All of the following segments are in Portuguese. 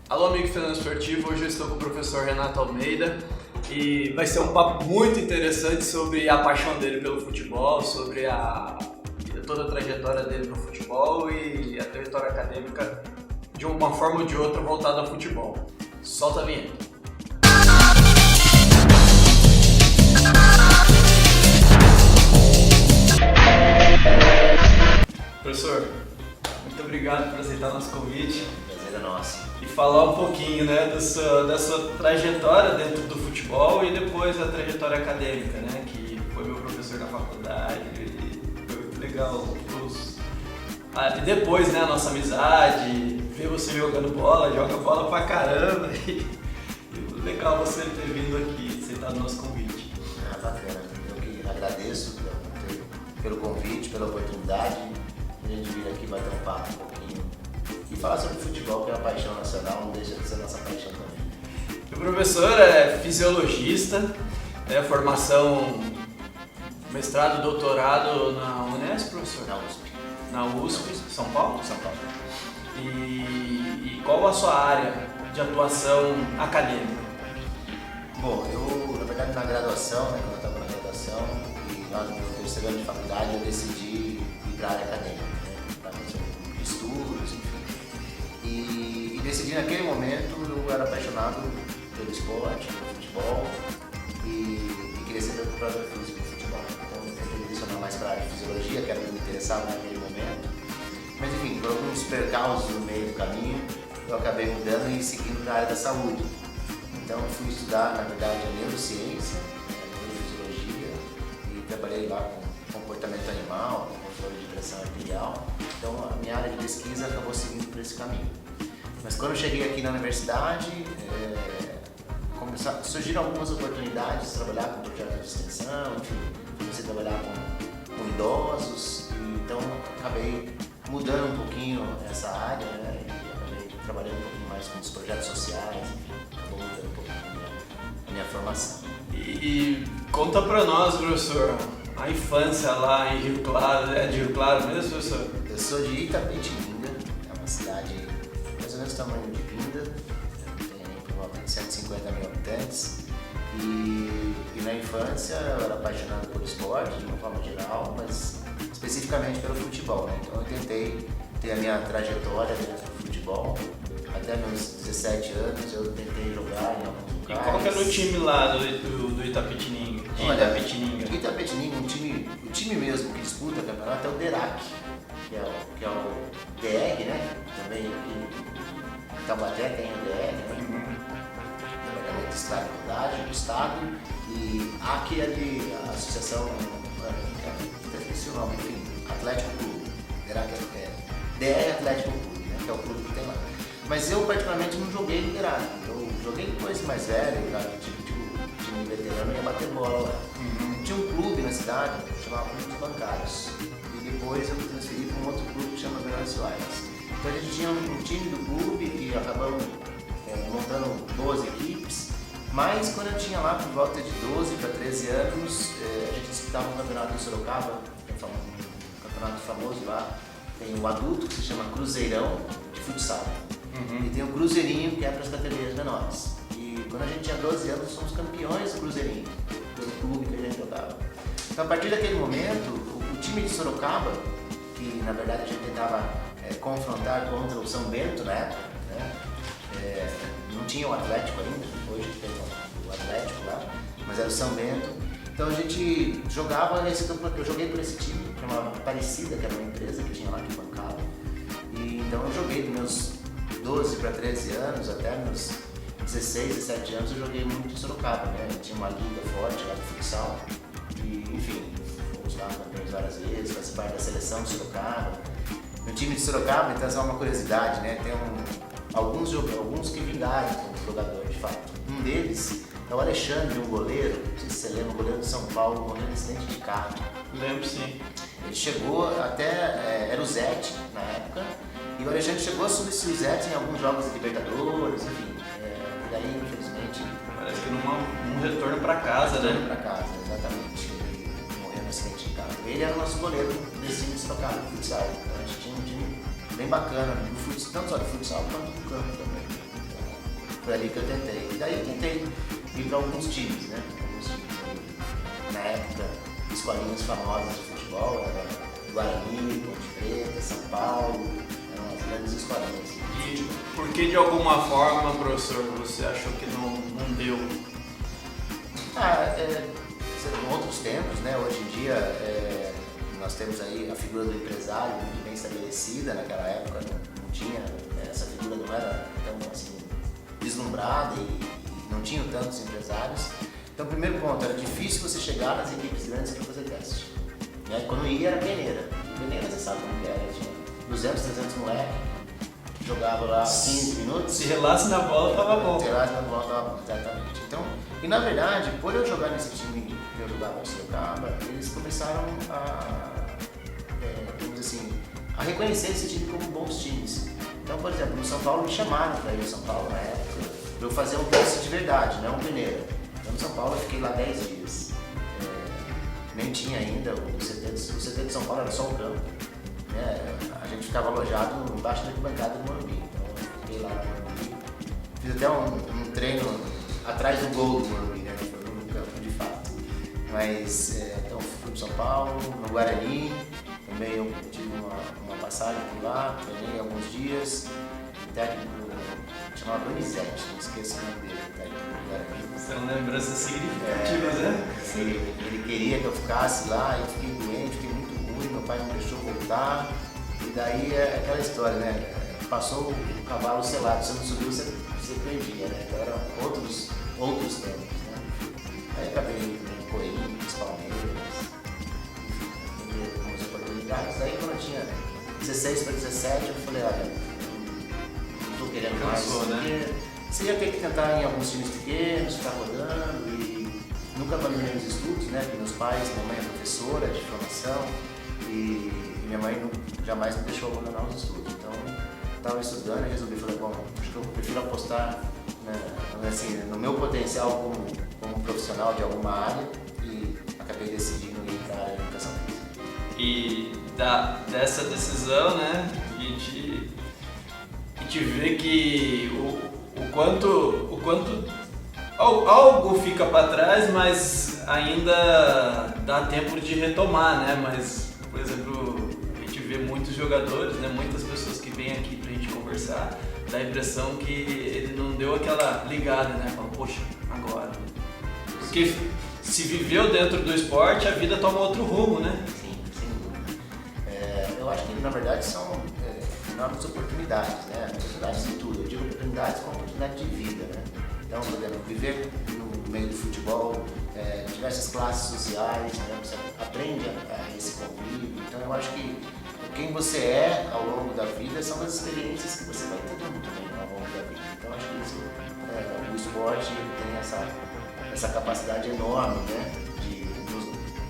Alô, amigo Fernando Esportivo, hoje eu estou com o professor Renato Almeida e vai ser um papo muito interessante sobre a paixão dele pelo futebol, sobre toda a trajetória dele no futebol e a trajetória acadêmica de uma forma ou de outra voltada ao futebol. Solta a vinheta. Professor, muito obrigado por aceitar nosso convite. Prazer é nosso. E falar um pouquinho, né, da sua trajetória dentro do futebol e depois a trajetória acadêmica, né, que foi meu professor na faculdade e foi muito legal. E depois, né, a nossa amizade, ver você jogando bola, joga bola pra caramba e legal você ter vindo aqui, aceitar o nosso convite. Bacana, eu que agradeço pelo convite, pela oportunidade de a gente vir aqui bater um papo um pouquinho e falar sobre futebol, que é uma paixão nacional, não deixa de ser nossa paixão também. O professor é fisiologista, formação, mestrado, doutorado na Unesp, professor? Na USP. Na USP, São Paulo? São Paulo. E qual a sua área de atuação acadêmica? Bom, eu, na verdade, na graduação, né, quando eu estava na graduação, e lá no meu terceiro ano de faculdade, eu decidi ir para a área acadêmica, né, para fazer estudos, enfim. E decidi naquele momento, eu era apaixonado pelo esporte, pelo futebol, e queria ser preparador físico do futebol. Então, eu tentei direcionar mais para a área de fisiologia, que era o que me interessava naquele momento. Mas, enfim, por alguns percalços no meio do caminho, eu acabei mudando e seguindo para a área da saúde. Então, eu fui estudar, na verdade, a neurociência, a neurofisiologia, e trabalhei lá com comportamento animal, com controle de pressão arterial. Então, a minha área de pesquisa acabou seguindo por esse caminho. Mas quando eu cheguei aqui na universidade, surgiram algumas oportunidades de trabalhar com projetos de extensão, enfim, comecei a trabalhar com idosos, e então acabei mudando um pouquinho essa área, né, e acabei trabalhando um pouquinho mais com os projetos sociais, enfim, acabou mudando um pouquinho a minha formação. E conta pra nós, professor, a infância lá em Rio Claro, é de Rio Claro mesmo, professor? Eu sou de Itapetininga, é uma cidade mais ou menos do tamanho de Pinda, tem provavelmente 150 mil habitantes, e na infância eu era apaixonado por esporte, de uma forma geral, mas especificamente pelo futebol, né? Então eu tentei ter a minha trajetória dentro do futebol. Até meus 17 anos eu tentei jogar em alguns lugares. E qual que era o time lá do Itapetininga? Itapetininga, o time mesmo que disputa o campeonato é o DERAC, que é o DR, né? Também em Taubaté tem o DR, né? Departamento de Estrada do Estado, e aqui é de Associação, esqueci o nome, enfim, Atlético Clube, DR Atlético Clube, né? Que é o clube que tem lá. Mas eu particularmente não joguei no DERAC, eu joguei depois mais velho, time veterano, ia bater bola lá. Tinha um clube na cidade que chamava Clube dos Bancários, e depois eu me transferi para um outro clube que chama Bernardo Soares. Então a gente tinha um time do clube que acabamos montando 12 equipes, mas quando eu tinha lá por volta de 12 para 13 anos, a gente disputava um campeonato em Sorocaba, que é um campeonato famoso lá. Tem o adulto, que se chama Cruzeirão de futsal, e tem o Cruzeirinho, que é para as categorias menores. E quando a gente tinha 12 anos, somos campeões do Cruzeirinho, pelo clube que a gente jogava. Então, a partir daquele momento, o time de Sorocaba, que na verdade a gente tentava confrontar contra o São Bento na época, né? Não tinha o Atlético ainda, hoje tem o Atlético lá, mas era o São Bento. Então a gente jogava nesse campo, eu joguei por esse time, chamava Aparecida, que era uma empresa que tinha lá que bancava. E então eu joguei dos meus 12 para 13 anos até meus 16, 17 anos, eu joguei muito em Sorocaba, né? Tinha uma liga forte lá de futsal. E enfim, fomos lá campeões várias vezes, fazia parte da seleção de Sorocaba. No time de Sorocaba, então, essa é uma curiosidade, né? Tem alguns que vingaram como jogador, de fato. Um deles é o Alexandre, um goleiro, não sei se você lembra, um goleiro de São Paulo, morreu em acidente de carro. Lembro, sim. Ele chegou até, era o Zete na época, e o Alexandre chegou a substituir o Zete em alguns jogos de Libertadores, enfim. E aí, infelizmente... Parece que num retorno para casa, né? Para casa, exatamente. Ele morreu no acidente de carro. Ele era o nosso goleiro desse time de Sorocaba de futsal. Então a gente tinha um time bem bacana, tanto só de futsal quanto do campo também. Foi ali que eu tentei. E daí eu tentei ir para alguns times, né? Na época, escolinhas famosas de futebol, era Guarani, Ponte Preta, São Paulo, eram as grandes escolinhas. E por que de alguma forma, professor, você achou que não deu? Em outros tempos, né? Hoje em dia nós temos aí a figura do empresário muito bem estabelecida. Naquela época não tinha, essa figura não era tão assim deslumbrada e não tinham tantos empresários. Então, o primeiro ponto, era difícil você chegar nas equipes grandes para fazer teste. Né? Quando ia era peneira. E peneira você sabe como era, tinha 200, 300 moleques, jogava lá 15 minutos. Se relasse na bola, tava bom. Se relasse na bola, tava bom, exatamente. Então, e na verdade, por eu jogar nesse time que eu jogava no Sorocaba, eles começaram vamos dizer assim, a reconhecer esse time como bons times. Então, por exemplo, no São Paulo me chamaram para ir no São Paulo na época, para eu fazer um teste de verdade, não um peneira. Então, no São Paulo eu fiquei lá 10 dias. Nem tinha ainda, o CT de São Paulo era só um campo. Né? A gente ficava alojado embaixo da arquibancada do Morumbi. Então, eu fiquei lá no Morumbi. Fiz até um treino atrás do gol do Morumbi, né? Foi no campo de fato. Mas, então, fui para São Paulo, no Guarani. Também eu tive uma passagem por lá, treinei alguns dias. O técnico chamava Donizete, não esqueço o nome dele, o técnico do Guarani. São lembranças significativas, né? Sim, ele queria que eu ficasse lá, eu fiquei doente, fiquei muito ruim, meu pai não deixou voltar. E daí é aquela história, né? Passou o cavalo selado, se não subiu, você perdia, né? Então eram outros tempos, né? Aí acabei em Corinthians, Palmeiras, enfim, algumas oportunidades. Daí quando eu tinha 16 para 17, eu falei, olha, não estou querendo mais. Cansou, né? Você ia ter que tentar em alguns times pequenos, ficar rodando e nunca abandonei os estudos, né? Porque meus pais, minha mãe é professora de formação e minha mãe jamais me deixou abandonar os estudos. Então, estava estudando e resolvi, falei, bom, acho que eu prefiro apostar assim, no meu potencial como profissional de alguma área e acabei decidindo ir para a educação física. E dessa decisão, né, a gente vê que o quanto algo fica para trás, mas ainda dá tempo de retomar, né? Mas, por exemplo, a gente vê muitos jogadores, né? Muitas pessoas que vêm aqui pra gente conversar, dá a impressão que ele não deu aquela ligada, né? Fala, poxa, agora. Porque se viveu dentro do esporte, a vida toma outro rumo, né? Sim, sem dúvida. Eu acho que, na verdade, são enormes oportunidades, né? Oportunidades em tudo. Eu digo oportunidades como oportunidade de vida, né? Então, por exemplo, viver no meio do futebol, diversas classes sociais, né? Você aprende a esse convívio. Então, eu acho que quem você é ao longo da vida são as experiências que você vai tendo também ao longo da vida. Então, acho que isso, o esporte tem essa capacidade enorme, né? De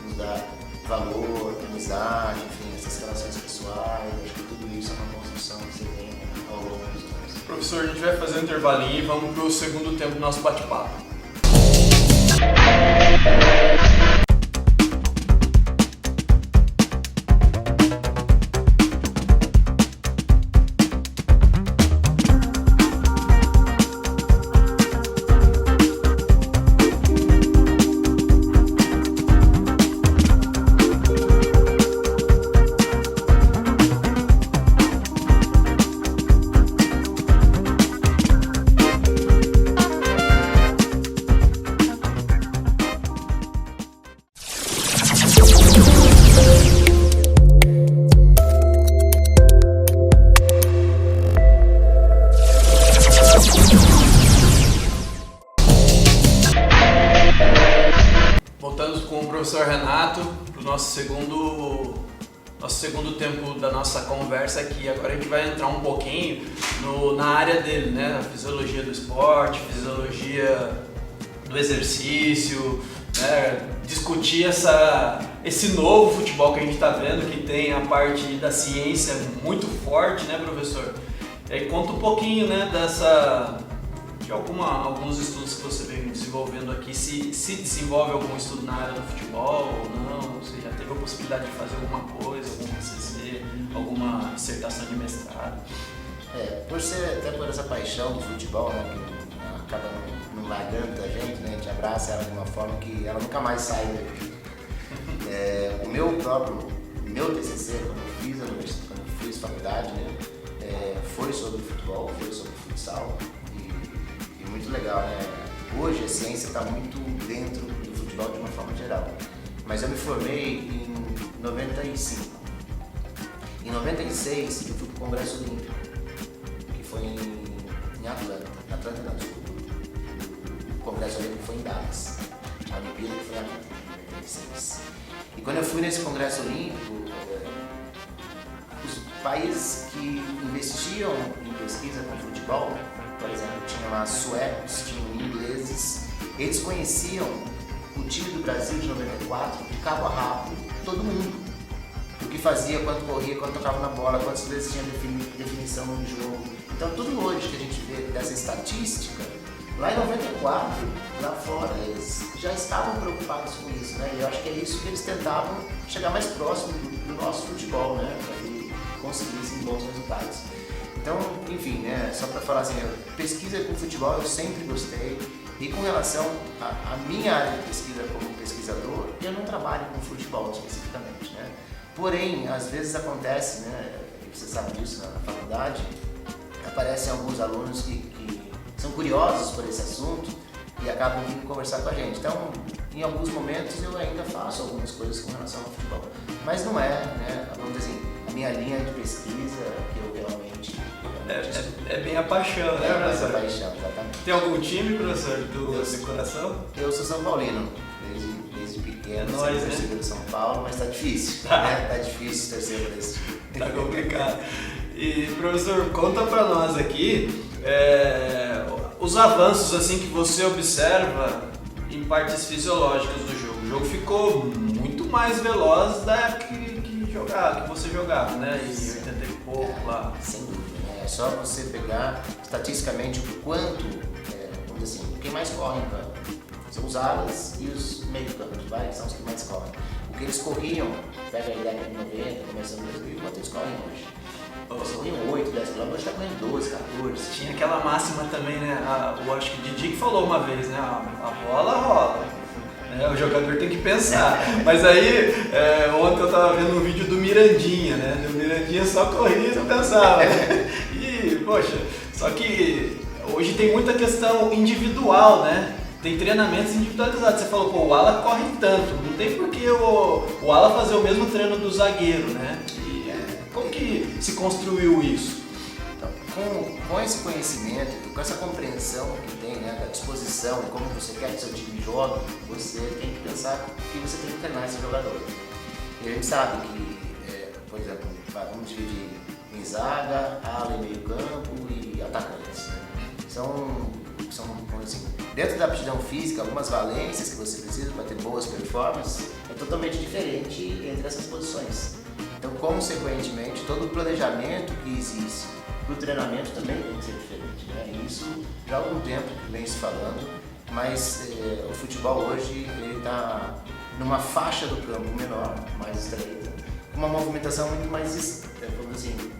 nos dar valor, amizade, enfim, essas relações pessoais. Acho que tudo isso é uma construção que você tem ao longo dos anos. Professor, a gente vai fazer um intervalinho e vamos para o segundo tempo do nosso bate-papo. Com o professor Renato, para o nosso segundo tempo da nossa conversa aqui. Agora a gente vai entrar um pouquinho na área dele, né? A fisiologia do esporte, fisiologia do exercício, né? Discutir esse novo futebol que a gente está vendo, que tem a parte da ciência muito forte, né, professor? E aí conta um pouquinho, né, de alguns estudos que você vem desenvolvendo aqui, se desenvolve algum estudo na área do futebol ou não, você já teve a possibilidade de fazer alguma coisa, algum TCC, alguma dissertação de mestrado? Até por essa paixão do futebol, né, que acaba não largando da gente, né? A gente abraça ela de uma forma que ela nunca mais sai daqui. O meu TCC, quando eu fiz faculdade, né? Foi sobre futebol, foi sobre futsal e muito legal, né? Hoje a ciência está muito dentro do futebol de uma forma geral, mas eu me formei em 95. Em 96 eu fui para o Congresso Olímpico, que foi em Atlanta não, desculpa. O Congresso Olímpico foi em Dallas, a Olimpíada foi em Atlanta, em 96. E quando eu fui nesse Congresso Olímpico, os países que investiam em pesquisa com futebol, por exemplo, tinha lá suecos, tinham ingleses, eles conheciam o time do Brasil de 94 de cabo a rabo, todo mundo. O que fazia, quanto corria, quanto tocava na bola, quantas vezes tinha definição no jogo. Então tudo hoje que a gente vê dessa estatística, lá em 94, lá fora, eles já estavam preocupados com isso, né? E eu acho que é isso que eles tentavam chegar mais próximo do nosso futebol, né? Para que conseguissem bons resultados. Então, enfim, né? Só para falar assim, pesquisa com futebol eu sempre gostei. E com relação à minha área de pesquisa como pesquisador, eu não trabalho com futebol especificamente, né? Porém, às vezes acontece, né? Você sabe disso na faculdade, aparecem alguns alunos que são curiosos por esse assunto e acabam vindo conversar com a gente. Então, em alguns momentos eu ainda faço algumas coisas com relação ao futebol, mas não é, né? Vamos dizer assim, a minha linha de pesquisa que eu realmente é bem a paixão, né, professor? É a paixão, exatamente. Tem algum time, professor, do coração? Eu sou São Paulino, desde pequeno, nós, sempre torci pelo São Paulo, mas tá difícil, né? Tá difícil torcer por esse time. Tá complicado. E, professor, conta pra nós aqui os avanços assim que você observa em partes fisiológicas do jogo. O jogo ficou muito mais veloz da época que você jogava, né? Em 80 e pouco lá. Sem dúvida, né? É só você pegar estatisticamente o quanto, vamos dizer assim, quem mais corre em campo são os alas e os meio-campos, são os que mais correm. O que eles corriam, pega a década de 90, começando em 2000, quanto eles correm hoje? Eles corriam 8, 10 km, hoje está correndo 12, 14. Tinha aquela máxima também, né? Eu acho que o Didi que falou uma vez, né? A bola rola. O jogador tem que pensar. Mas aí, ontem eu tava vendo um vídeo do Mirandinha, né? O Mirandinha só corria e não pensava. E, poxa, só que hoje tem muita questão individual, né? Tem treinamentos individualizados. Você falou, pô, o ala corre tanto. Não tem por que o ala fazer o mesmo treino do zagueiro, né? E, como que se construiu isso? Então, com esse conhecimento, com essa compreensão que tem, né, da disposição e como você quer que seu time jogue, você tem que pensar que você tem que treinar esse jogador. E a gente sabe que, por exemplo, vamos dividir em zaga, ala e meio campo e atacantes. Né? São assim, dentro da aptidão física, algumas valências que você precisa para ter boas performances é totalmente diferente entre essas posições. Então, consequentemente, todo o planejamento que existe para o treinamento também tem que ser diferente. Né? E isso já há algum tempo vem se falando, mas o futebol hoje está numa faixa do campo menor, mais estreita, com uma movimentação muito mais,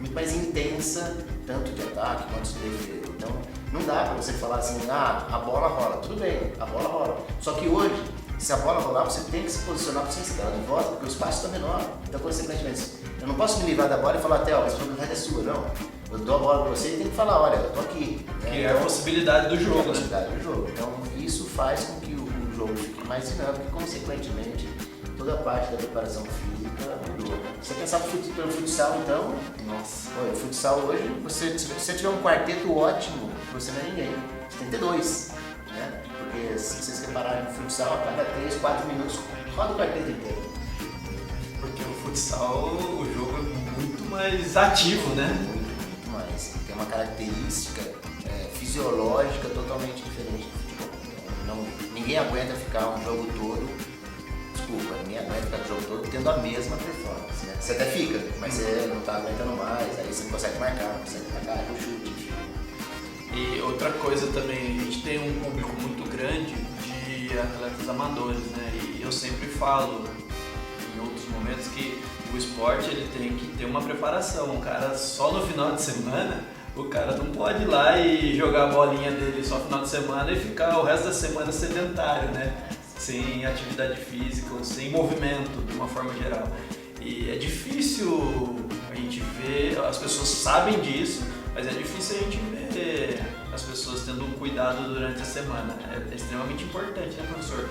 muito mais intensa, tanto de ataque quanto de defesa. Então, não dá para você falar assim, a bola rola. Tudo bem, a bola rola. Só que hoje, se a bola rolar, você tem que se posicionar para você se dar de volta, porque o espaço está menor. Então, consequentemente, eu não posso me livrar da bola e falar até, a responsabilidade é sua, não. Eu dou a bola para você e tenho que falar, olha, eu tô aqui. Né? Que é a possibilidade do jogo, né? A possibilidade do jogo. Então, isso faz com que o jogo fique mais dinâmico e, consequentemente, toda a parte da preparação física mudou. Se você pensar pelo futsal, então, nossa, o futsal hoje, se você tiver um quarteto ótimo, você não é ninguém. Você tem que ter dois, né? Porque se vocês repararem no futsal, a cada 3, 4 minutos, roda o quarteto inteiro. Porque o futsal, o jogo é muito mais ativo, né? Muito mais. Tem uma característica fisiológica totalmente diferente do futebol. Ninguém aguenta ficar um jogo todo. Ninguém aguenta ficar o jogo todo tendo a mesma performance, né? Você até fica, mas você não está aguentando mais, aí você não consegue marcar, não consegue atacar, o chute. E outra coisa também, a gente tem um público muito grande de atletas amadores, né? E eu sempre falo em outros momentos que o esporte ele tem que ter uma preparação. O cara só no final de semana, O cara não pode ir lá e jogar a bolinha dele só no final de semana e ficar o resto da semana sedentário, né? Sem atividade física ou sem movimento, de uma forma geral. E é difícil a gente ver, as pessoas sabem disso, mas é difícil a gente ver as pessoas tendo um cuidado durante a semana. É extremamente importante, né, professor?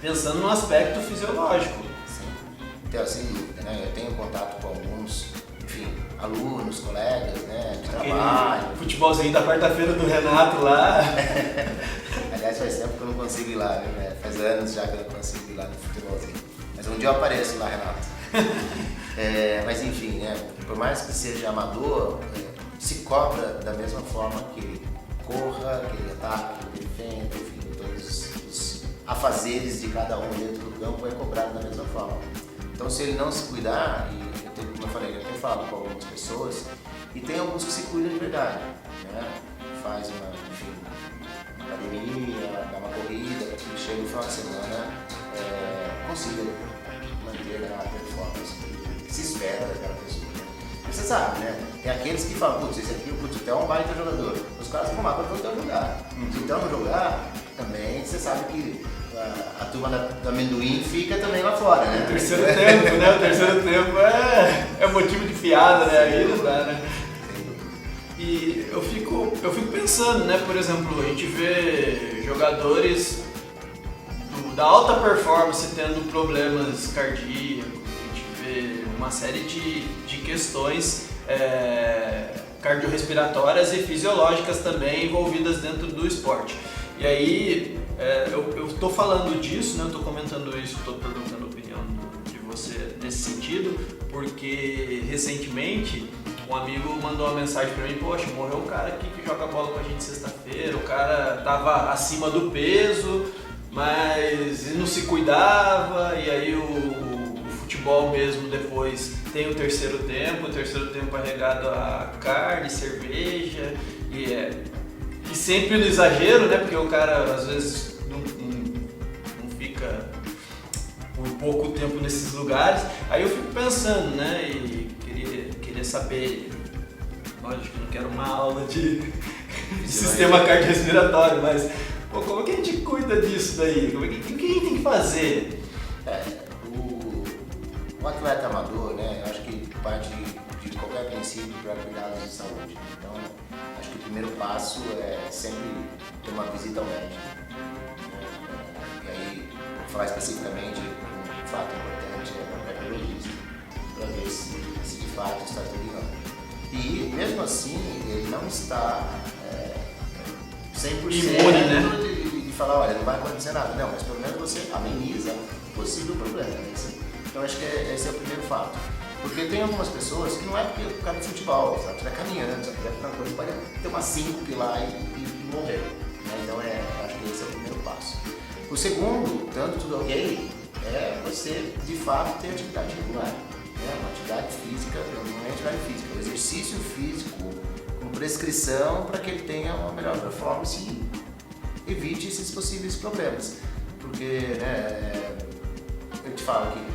Pensando no aspecto fisiológico. Sim. Então, sem dúvida, né? Eu tenho contato com alguns, enfim, alunos, colegas, né, de trabalho. Futebolzinho da quarta-feira do Renato lá. Aliás, faz tempo que eu não consigo ir lá, né? Faz anos já que eu não consigo ir lá no futebolzinho. Mas um dia eu apareço lá, Renato. Mas enfim, né? Por mais que seja amador, se cobra da mesma forma que ele corra, que ele ataque, que ele defenda, enfim, todos os afazeres de cada um dentro do campo é cobrado da mesma forma. Então, se ele não se cuidar, e como eu falei, eu tenho falado com algumas pessoas, e tem alguns que se cuidam de verdade, né? Faz uma academia, dá uma corrida, que chega no final de semana, consiga manter a performance que se espera daquela pessoa. Você sabe, né? Tem aqueles que falam, putz, esse aqui, o Tutel é um baita jogador. Os caras vão lá para o Tutel jogar. Se o Tutel não jogar, também você sabe que a turma da amendoim fica também lá fora, né? O terceiro tempo, né? O terceiro tempo é motivo de piada, né? Aí não dá, né? E eu fico pensando, né? Por exemplo, a gente vê jogadores da alta performance tendo problemas cardíacos, a gente vê uma série de questões cardiorrespiratórias e fisiológicas também envolvidas dentro do esporte. E aí, eu estou falando disso, né? Eu estou comentando isso, estou perguntando a opinião de você nesse sentido, porque recentemente um amigo mandou uma mensagem para mim, poxa, morreu um cara aqui que joga bola com a gente sexta-feira, o cara estava acima do peso, mas não se cuidava, e aí o futebol mesmo depois tem o terceiro tempo é regado a carne, cerveja, e sempre no exagero, né? Porque o cara às vezes não fica por pouco tempo nesses lugares. Aí eu fico pensando, né? E queria saber, lógico que não quero uma aula de sistema cardiorrespiratório, mas pô, como que a gente cuida disso daí? O que a gente tem que fazer? O atleta amador, né? Eu acho que parte de qualquer princípio para cuidados de saúde. Então, acho que o primeiro passo é sempre ter uma visita ao médico. E aí, vou falar especificamente um fato importante é o cardiologista, para ver se de fato está tudo em ordem. E mesmo assim, ele não está 100% imune, né? de falar, olha, não vai acontecer nada. Não, mas pelo menos você ameniza o possível problema. Né? Então acho que esse é o primeiro fato. Porque tem algumas pessoas que não é porque o cara de futebol, sabe? Você vai caminhando, sabe? Vai coisa, pode ter uma síncope lá e morrer. Né? Então acho que esse é o primeiro passo. O segundo, tanto tudo ok, é você de fato ter atividade regular. Né? Uma atividade física, não é atividade física, é um exercício físico com prescrição para que ele tenha uma melhor performance e evite esses possíveis problemas. Porque, né, eu te falo que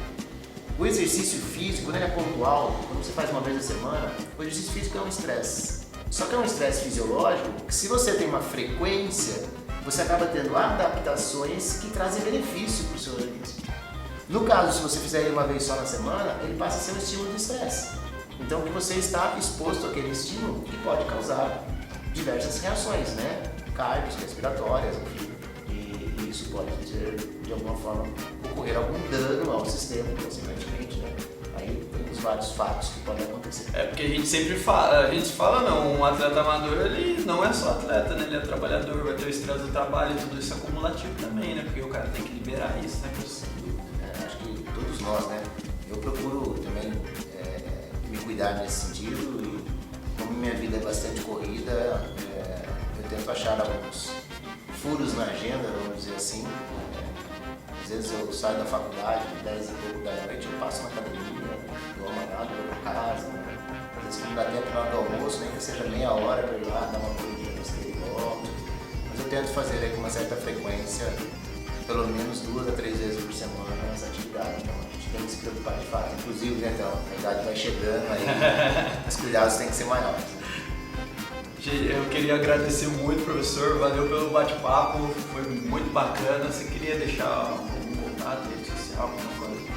o exercício físico, quando ele é pontual, quando você faz uma vez na semana, o exercício físico é um estresse. Só que é um estresse fisiológico que, se você tem uma frequência, você acaba tendo adaptações que trazem benefício para o seu organismo. No caso, se você fizer ele uma vez só na semana, ele passa a ser um estímulo de estresse. Então, que você está exposto àquele estímulo que pode causar diversas reações, né? Cardios, respiratórias, enfim. E isso pode ter, de alguma forma, ocorrer algum dano ao sistema, consequentemente, né? Aí tem os vários fatos que podem acontecer. Porque a gente sempre fala, não, um atleta amador, ele não é só atleta, né? Ele é trabalhador, vai ter o estresse do trabalho e tudo isso é acumulativo também, né? Porque o cara tem que liberar isso, né? Acho que todos nós, né? Eu procuro também me cuidar nesse sentido e como minha vida é bastante corrida, eu tento achar alguns furos na agenda, vamos dizer assim. Às vezes eu saio da faculdade, 10 e pouco da noite, eu passo na academia, dou uma olhada, vou para casa. Né? Às vezes não dá tempo na hora do almoço, nem que seja meia hora para ir lá, dar uma corridinha no esteira e volto. Mas eu tento fazer aí com uma certa frequência, pelo menos 2 a 3 vezes por semana essa atividade. Então a gente tem que se preocupar de fato. Inclusive, né, então, a idade vai chegando, aí os cuidados têm que ser maiores. Eu queria agradecer muito, professor, valeu pelo bate-papo, foi muito bacana. Você queria deixar algum contato, rede social, alguma coisa?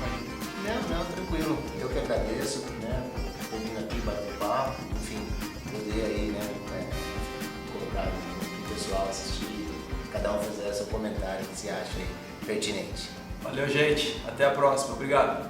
Não, tranquilo. Eu que agradeço, né, por vir aqui bater papo, enfim, poder aí, né, colocar o pessoal assistir, cada um fazer seu comentário que se acha aí pertinente. Valeu, gente. Até a próxima. Obrigado.